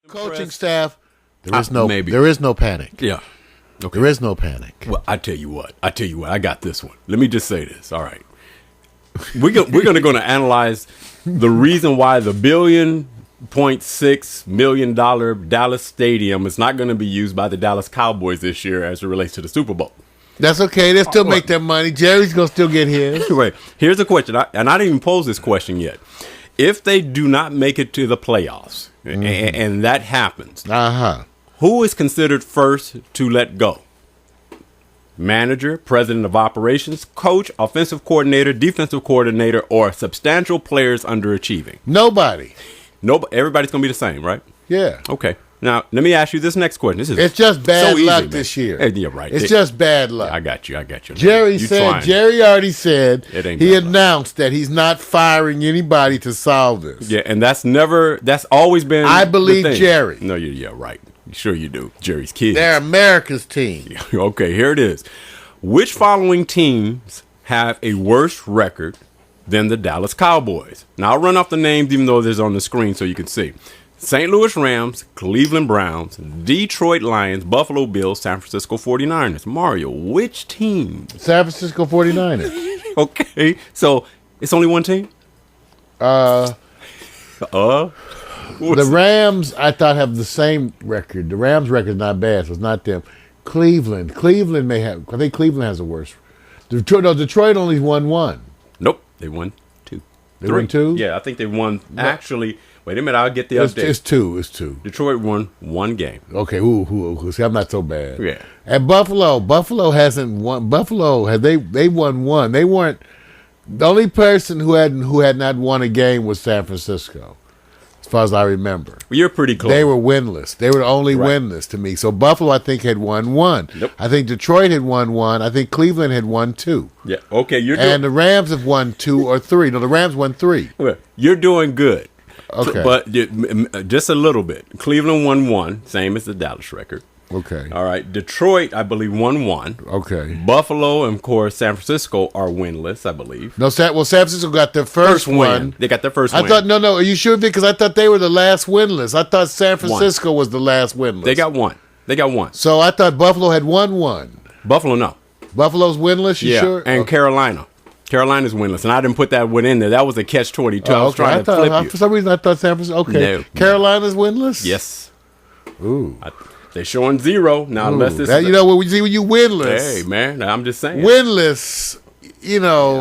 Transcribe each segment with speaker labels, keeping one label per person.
Speaker 1: Coaching staff, there is no panic.
Speaker 2: Yeah. Okay.
Speaker 1: There is no panic.
Speaker 2: Well, I tell you what. I got this one. Let me just say this. All right. We're going to analyze the reason why the $1.6 billion Dallas Stadium is not going to be used by the Dallas Cowboys this year as it relates to the Super Bowl.
Speaker 1: That's okay. They'll still make their money. Jerry's going to still get his.
Speaker 2: Right. Here's a question, and I didn't even pose this question yet. If they do not make it to the playoffs, and that happens, who is considered first to let go? Manager, president of operations, coach, offensive coordinator, defensive coordinator, or substantial players underachieving?
Speaker 1: Nobody.
Speaker 2: Everybody's going to be the same, right?
Speaker 1: Yeah.
Speaker 2: Okay. Now, let me ask you this next question.
Speaker 1: It's just bad luck this year.
Speaker 2: Yeah, right.
Speaker 1: It's just bad luck.
Speaker 2: I got you.
Speaker 1: Jerry already said he announced that he's not firing anybody to solve this.
Speaker 2: Yeah, and that's always been
Speaker 1: I believe Jerry.
Speaker 2: No, yeah, right. Sure you do. Jerry's kids.
Speaker 1: They're America's team.
Speaker 2: Okay, here it is. Which following teams have a worse record than the Dallas Cowboys? Now, I'll run off the names even though they're on the screen so you can see. St. Louis Rams, Cleveland Browns, Detroit Lions, Buffalo Bills, San Francisco 49ers. Mario, which team?
Speaker 1: San Francisco 49ers.
Speaker 2: Okay, so it's only one team?
Speaker 1: The Rams, I thought, have the same record. The Rams' record is not bad, so it's not them. Cleveland may have. I think Cleveland has the worst. Detroit only won one.
Speaker 2: Nope, they won two.
Speaker 1: They won two?
Speaker 2: Yeah, I think they won. Actually, wait a minute, I'll get the update.
Speaker 1: It's two.
Speaker 2: Detroit won one game.
Speaker 1: Okay, see, I'm not so bad.
Speaker 2: Yeah.
Speaker 1: And Buffalo hasn't won. They won one. They weren't. The only person who had not won a game was San Francisco, as far as I remember.
Speaker 2: Well, you're pretty close.
Speaker 1: They were winless. They were the only winless to me. So Buffalo, I think, had won one.
Speaker 2: Nope.
Speaker 1: I think Detroit had won one. I think Cleveland had won two.
Speaker 2: Yeah. Okay,
Speaker 1: and the Rams have won two or three. No, the Rams won three.
Speaker 2: Well, you're doing good.
Speaker 1: Okay.
Speaker 2: But just a little bit. Cleveland won one, same as the Dallas record.
Speaker 1: Okay.
Speaker 2: All right. Detroit, I believe, won one.
Speaker 1: Okay.
Speaker 2: Buffalo and, of course, San Francisco are winless, I believe.
Speaker 1: No, San Francisco got their first one.
Speaker 2: They got their first win.
Speaker 1: I thought, no, are you sure? Because I thought they were the last winless. I thought San Francisco was the last winless.
Speaker 2: They got one.
Speaker 1: So I thought Buffalo had won one.
Speaker 2: Buffalo, no.
Speaker 1: Buffalo's winless, you sure?
Speaker 2: And okay. Carolina's winless, and I didn't put that one in there. That was a catch-22. I was trying to flip you.
Speaker 1: For some reason, I thought San Francisco. Okay. No. Carolina's winless?
Speaker 2: Yes.
Speaker 1: Ooh.
Speaker 2: They're showing zero. Now, unless this
Speaker 1: you know what we see when you winless.
Speaker 2: Hey, man, I'm just saying.
Speaker 1: Winless,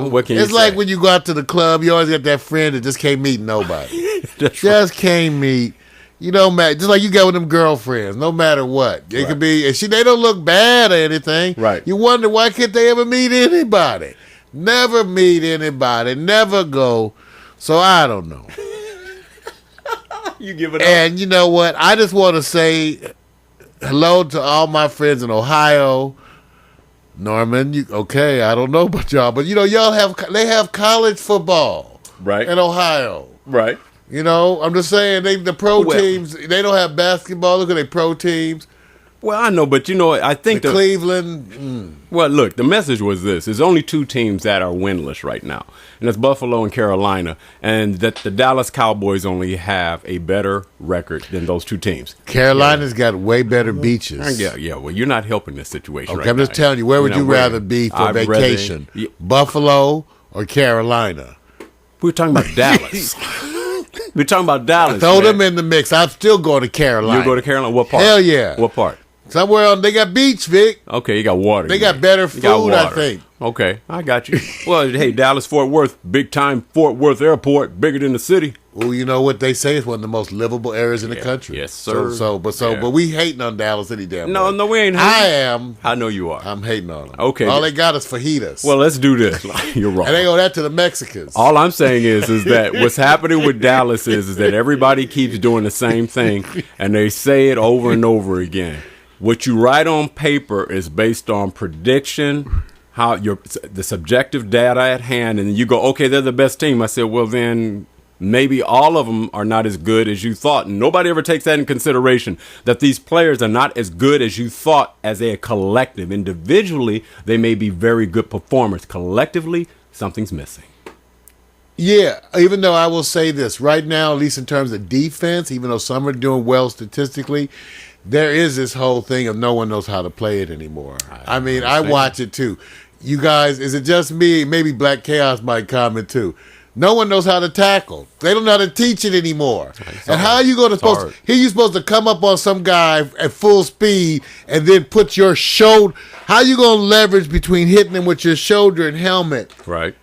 Speaker 2: what can you
Speaker 1: it's
Speaker 2: say?
Speaker 1: like when you go out to the club, you always got that friend that just can't meet nobody. Just can't meet. Just like you got with them girlfriends, no matter what. It could be, they don't look bad or anything.
Speaker 2: Right.
Speaker 1: You wonder why can't they ever meet anybody? Never meet anybody. Never go. So I don't know.
Speaker 2: You give it up.
Speaker 1: And you know what? I just want to say hello to all my friends in Ohio. Norman, I don't know about y'all, but they have college football in Ohio.
Speaker 2: Right.
Speaker 1: I'm just saying the pro teams, they don't have basketball. Look at their pro teams.
Speaker 2: Well, I know, but I think
Speaker 1: Cleveland.
Speaker 2: Well, look, the message was this: there's only two teams that are winless right now, and that's Buffalo and Carolina, and that the Dallas Cowboys only have a better record than those two teams.
Speaker 1: Carolina's got way better beaches.
Speaker 2: Yeah. Well, you're not helping this situation.
Speaker 1: Okay, I'm just telling you, where would you rather be for vacation, Buffalo or Carolina?
Speaker 2: We're talking about Dallas. We're talking about Dallas.
Speaker 1: Throw them in the mix. I'm still going to Carolina.
Speaker 2: You go to Carolina? What part?
Speaker 1: Hell yeah.
Speaker 2: What part?
Speaker 1: Somewhere they got beach, Vic.
Speaker 2: Okay, you got water.
Speaker 1: They got better food, I think.
Speaker 2: Okay, I got you. Well, hey, Dallas, Fort Worth, big time Fort Worth Airport, bigger than the city.
Speaker 1: Well, you know what they say is one of the most livable areas in the country.
Speaker 2: Yes, sir.
Speaker 1: But we hating on Dallas any damn way.
Speaker 2: No, we ain't hating.
Speaker 1: I am.
Speaker 2: I know you are.
Speaker 1: I'm hating on them.
Speaker 2: Okay.
Speaker 1: All they got is fajitas.
Speaker 2: Well, let's do this. You're wrong.
Speaker 1: And they owe that to the Mexicans.
Speaker 2: All I'm saying is that what's happening with Dallas is that everybody keeps doing the same thing, and they say it over and over again. What you write on paper is based on prediction, the subjective data at hand, and then you go, okay, they're the best team. I said, well, then maybe all of them are not as good as you thought. And nobody ever takes that in consideration, that these players are not as good as you thought as a collective. Individually, they may be very good performers. Collectively, something's missing.
Speaker 1: Yeah, even though I will say this, right now, at least in terms of defense, even though some are doing well statistically, there is this whole thing of no one knows how to play it anymore. I mean, I watch it too. You guys, is it just me? Maybe Black Chaos might comment too. No one knows how to tackle. They don't know how to teach it anymore. And how are you going to here you supposed to come up on some guy at full speed and then put your shoulder, how you going to leverage between hitting him with your shoulder and helmet?
Speaker 2: Right.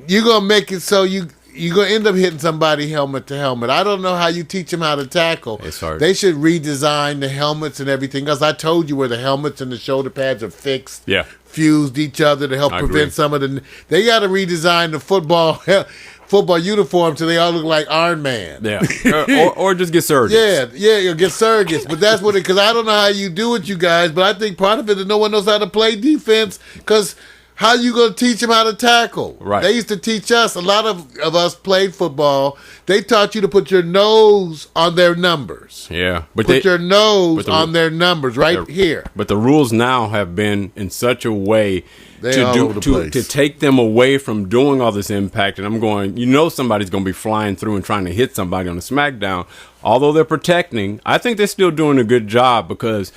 Speaker 1: You're going to make it so you're going to end up hitting somebody helmet to helmet. I don't know how you teach them how to tackle.
Speaker 2: It's hard.
Speaker 1: They should redesign the helmets and everything else. I told you where the helmets and the shoulder pads are fixed.
Speaker 2: Yeah.
Speaker 1: Fused each other to help prevent some of the... They got to redesign the football uniform so they all look like Iron Man.
Speaker 2: Yeah. or just get surrogates.
Speaker 1: Yeah, get surrogates. But that's what it... Because I don't know how you do it, you guys, but I think part of it is no one knows how to play defense because... How you going to teach them how to tackle?
Speaker 2: Right.
Speaker 1: They used to teach us. A lot of us played football. They taught you to put your nose on their numbers.
Speaker 2: Yeah.
Speaker 1: Put your nose on their numbers right here.
Speaker 2: But the rules now have been in such a way
Speaker 1: to
Speaker 2: take them away from doing all this impact. And I'm going, somebody's going to be flying through and trying to hit somebody on the smackdown. Although they're protecting, I think they're still doing a good job because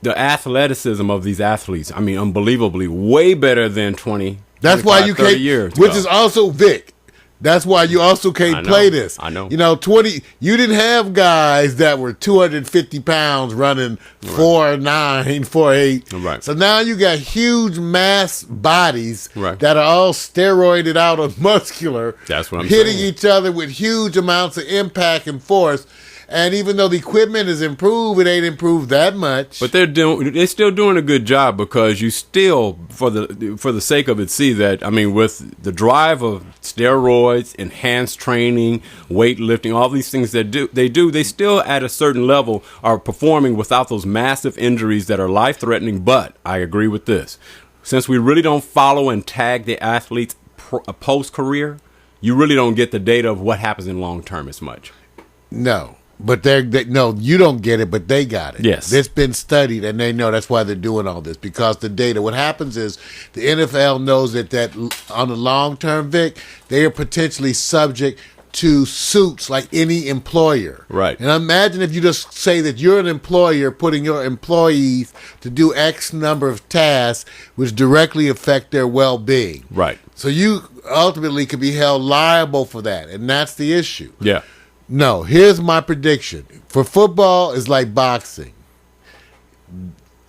Speaker 2: the athleticism of these athletes, I mean, unbelievably, way better than 20,
Speaker 1: That's why you
Speaker 2: 30
Speaker 1: can't,
Speaker 2: years
Speaker 1: which
Speaker 2: ago.
Speaker 1: is also Vic. That's why you also can't play this.
Speaker 2: I know.
Speaker 1: You didn't have guys that were 250 pounds running 4'9", 4'8".
Speaker 2: Right.
Speaker 1: So now you got huge mass bodies
Speaker 2: Right.
Speaker 1: that are all steroided out and muscular.
Speaker 2: That's what I'm
Speaker 1: hitting
Speaker 2: saying.
Speaker 1: each other with huge amounts of impact and force. And even though the equipment is improved, it ain't improved that much.
Speaker 2: But they're still doing a good job because you still, for the sake of it, see that, I mean, with the drive of steroids, enhanced training, weightlifting, all these things that they still at a certain level are performing without those massive injuries that are life-threatening. But I agree with this. Since we really don't follow and tag the athletes post-career, you really don't get the data of what happens in long-term as much.
Speaker 1: No. But no, you don't get it, but they got it.
Speaker 2: Yes.
Speaker 1: It's been studied, and they know that's why they're doing all this, because the data. What happens is the NFL knows that on the long term, Vic, they are potentially subject to suits like any employer.
Speaker 2: Right.
Speaker 1: And imagine if you just say that you're an employer putting your employees to do X number of tasks which directly affect their well-being.
Speaker 2: Right.
Speaker 1: So you ultimately could be held liable for that, and that's the issue.
Speaker 2: Yeah.
Speaker 1: No, here's my prediction. For football, it's like boxing.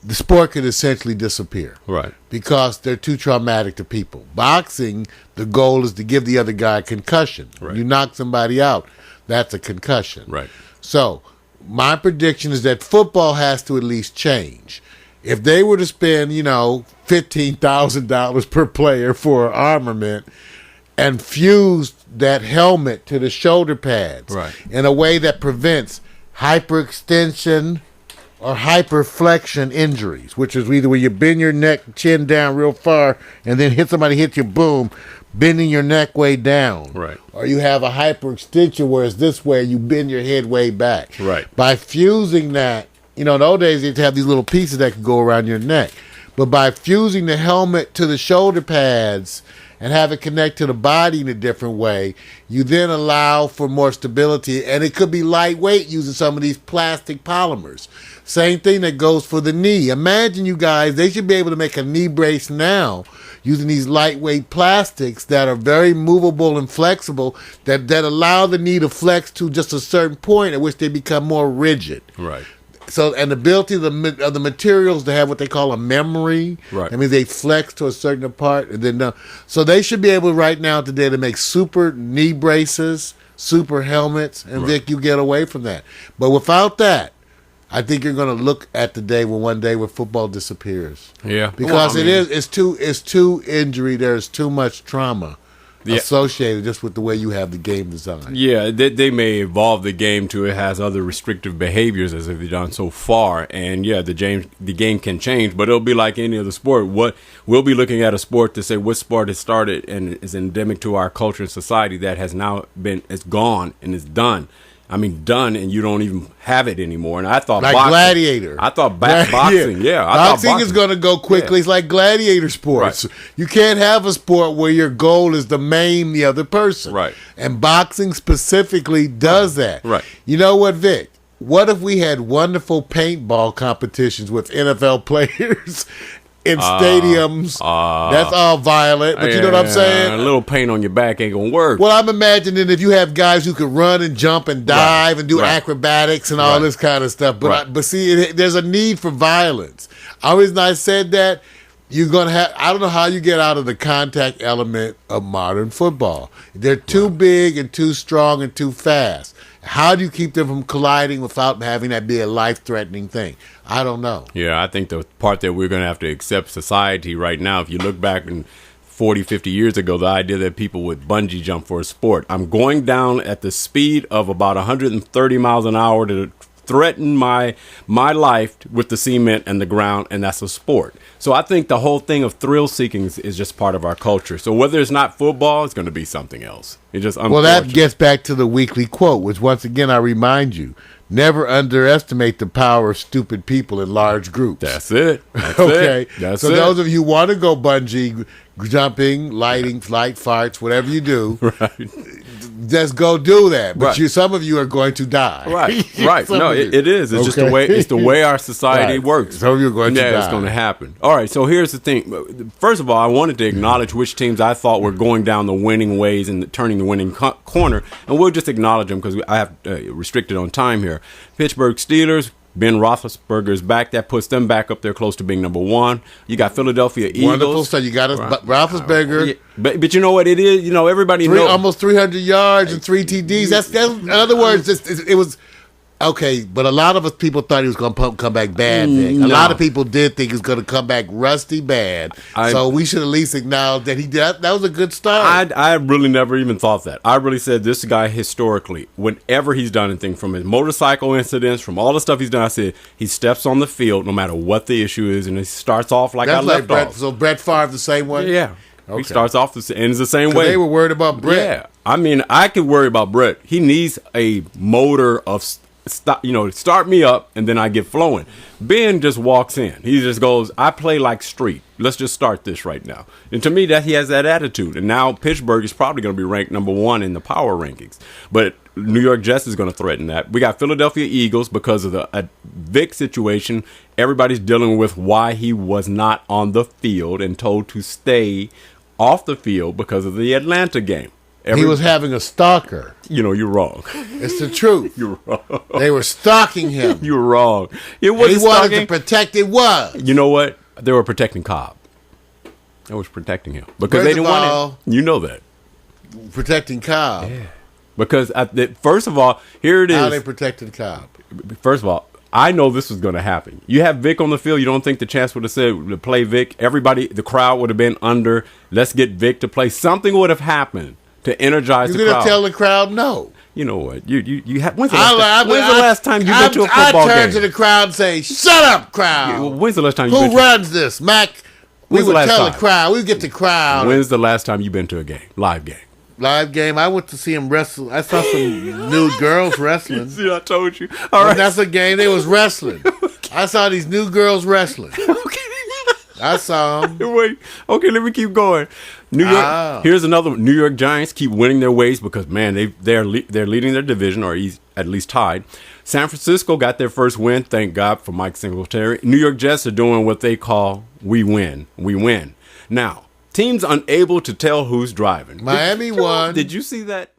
Speaker 1: The sport could essentially disappear.
Speaker 2: Right.
Speaker 1: Because they're too traumatic to people. Boxing, the goal is to give the other guy a concussion.
Speaker 2: Right.
Speaker 1: You knock somebody out, that's a concussion.
Speaker 2: Right.
Speaker 1: So, my prediction is that football has to at least change. If they were to spend, $15,000 per player for armament, and fuse that helmet to the shoulder pads in a way that prevents hyperextension or hyperflexion injuries, which is either where you bend your neck, chin down real far, and then hit you, boom, bending your neck way down.
Speaker 2: Right.
Speaker 1: Or you have a hyperextension where it's this way, you bend your head way back.
Speaker 2: Right.
Speaker 1: By fusing that, in those days, you'd have these little pieces that could go around your neck. But by fusing the helmet to the shoulder pads and have it connect to the body in a different way, you then allow for more stability, and it could be lightweight using some of these plastic polymers. Same thing that goes for the knee. Imagine, you guys, they should be able to make a knee brace now using these lightweight plastics that are very movable and flexible that allow the knee to flex to just a certain point at which they become more rigid.
Speaker 2: Right.
Speaker 1: So, and the ability of the materials to have what they call a memory.
Speaker 2: Right.
Speaker 1: I mean, they flex to a certain part, and then so they should be able right now today to make super knee braces, super helmets, and Vic, you get away from that. But without that, I think you're going to look at the day one day where football disappears.
Speaker 2: Yeah.
Speaker 1: Because it's too injury. There's too much trauma associated just with the way you have the game designed.
Speaker 2: Yeah, they may evolve the game to it has other restrictive behaviors as they've done so far, and the game can change, but it'll be like any other sport. What we'll be looking at a sport to say what sport has started and is endemic to our culture and society that has now is gone and is done. I mean, done, and you don't even have it anymore. And I thought
Speaker 1: like
Speaker 2: boxing,
Speaker 1: gladiator.
Speaker 2: I thought boxing. Yeah,
Speaker 1: boxing is going to go quickly. It's like gladiator sports.
Speaker 2: Right.
Speaker 1: You can't have a sport where your goal is to maim the other person.
Speaker 2: Right.
Speaker 1: And boxing specifically does that.
Speaker 2: Right.
Speaker 1: You know what, Vic? What if we had wonderful paintball competitions with NFL players in stadiums? That's all violent, but you know what I'm saying?
Speaker 2: A little paint on your back ain't gonna work.
Speaker 1: Well, I'm imagining if you have guys who can run and jump and dive and do acrobatics and all this kind of stuff. But but see, there's a need for violence. The reason I said that, you're gonna have. I don't know how you get out of the contact element of modern football. They're too big and too strong and too fast. How do you keep them from colliding without having that be a life-threatening thing? I don't know.
Speaker 2: Yeah, I think the part that we're going to have to accept society right now, if you look back in 40, 50 years ago, the idea that people would bungee jump for a sport. I'm going down at the speed of about 130 miles an hour to threaten my life with the cement and the ground, and that's a sport. So I think the whole thing of thrill seeking is just part of our culture. So whether it's not football, it's going to be something else. It's just
Speaker 1: well, that gets back to the weekly quote, which once again I remind you: never underestimate the power of stupid people in large groups.
Speaker 2: That's it. That's
Speaker 1: okay.
Speaker 2: It. That's
Speaker 1: so
Speaker 2: it.
Speaker 1: Those of you who want to go bungee jumping, light farts, whatever you do,
Speaker 2: right.
Speaker 1: Just go do that. But
Speaker 2: Right.
Speaker 1: Some of you are going to die.
Speaker 2: Right, right. No, it is. It's just the way. It's the way our society works.
Speaker 1: Some of you are going to die.
Speaker 2: Yeah, it's going to happen. All right. So here's the thing. First of all, I wanted to acknowledge which teams I thought were going down the winning ways and turning the winning corner, and we'll just acknowledge them because I have restricted on time here. Pittsburgh Steelers. Ben Roethlisberger's back. That puts them back up there close to being number one. You got Philadelphia Eagles.
Speaker 1: Wonderful. So you got Roethlisberger.
Speaker 2: Yeah. But you know what it is? You know, everybody knows.
Speaker 1: Almost 300 yards and 3 TDs. That's in other words, it was okay. But a lot of us people thought he was going to come back bad. Nick. A lot of people did think he was going to come back rusty bad. So we should at least acknowledge that he did. That was a good start.
Speaker 2: I really never even thought that. I really said this guy historically, whenever he's done anything, from his motorcycle incidents, from all the stuff he's done, I said he steps on the field no matter what the issue is, and he starts off like
Speaker 1: That's
Speaker 2: I left
Speaker 1: Brett,
Speaker 2: off.
Speaker 1: So Brett Favre the same way.
Speaker 2: Yeah.
Speaker 1: Okay.
Speaker 2: He starts off ends the same way.
Speaker 1: They were worried about Brett.
Speaker 2: Yeah. I mean, I could worry about Brett. He needs a motor of start me up and then I get flowing. Ben just walks in. He just goes, I play like street. Let's just start this right now. And to me, that he has that attitude. And now Pittsburgh is probably going to be ranked number one in the power rankings. But New York Jets is going to threaten that. We got Philadelphia Eagles because of the Vic situation. Everybody's dealing with why he was not on the field and told to stay off the field because of the Atlanta game.
Speaker 1: He was having a stalker.
Speaker 2: You know, you're wrong.
Speaker 1: It's the truth.
Speaker 2: You're wrong.
Speaker 1: They were stalking him.
Speaker 2: You're wrong. It
Speaker 1: wasn't he wanted to protect it was.
Speaker 2: You know what? They were protecting Cobb. They was protecting him. Because they didn't want it. You know that.
Speaker 1: Protecting Cobb.
Speaker 2: Yeah. Because, first of all, here it is.
Speaker 1: How they protected Cobb?
Speaker 2: First of all, I know this was going to happen. You have Vic on the field. You don't think the chance would have said to play Vic? Everybody, the crowd would have been under. Let's get Vic to play. Something would have happened to energize the crowd.
Speaker 1: You're going to tell the crowd no.
Speaker 2: You know what? You have. When's the last time you've been to a football game?
Speaker 1: I turn to the crowd and say, "Shut up, crowd."
Speaker 2: When's the last time?
Speaker 1: Who runs this, Mac? We would tell the crowd. We would get the crowd.
Speaker 2: When's the last time you've been to a game, live game?
Speaker 1: Live game. I went to see him wrestle. I saw some nude girls wrestling.
Speaker 2: See, I told you. All right,
Speaker 1: that's a game. They was wrestling. I saw these new girls wrestling.
Speaker 2: Okay.
Speaker 1: I saw them.
Speaker 2: Wait. Okay, let me keep going. New York. Here's another one. New York Giants keep winning their ways because, man, they're leading their division, or at least tied. San Francisco got their first win. Thank God for Mike Singletary. New York Jets are doing what they call we win. We win. Now, teams unable to tell who's driving.
Speaker 1: Miami won.
Speaker 2: Did you see that?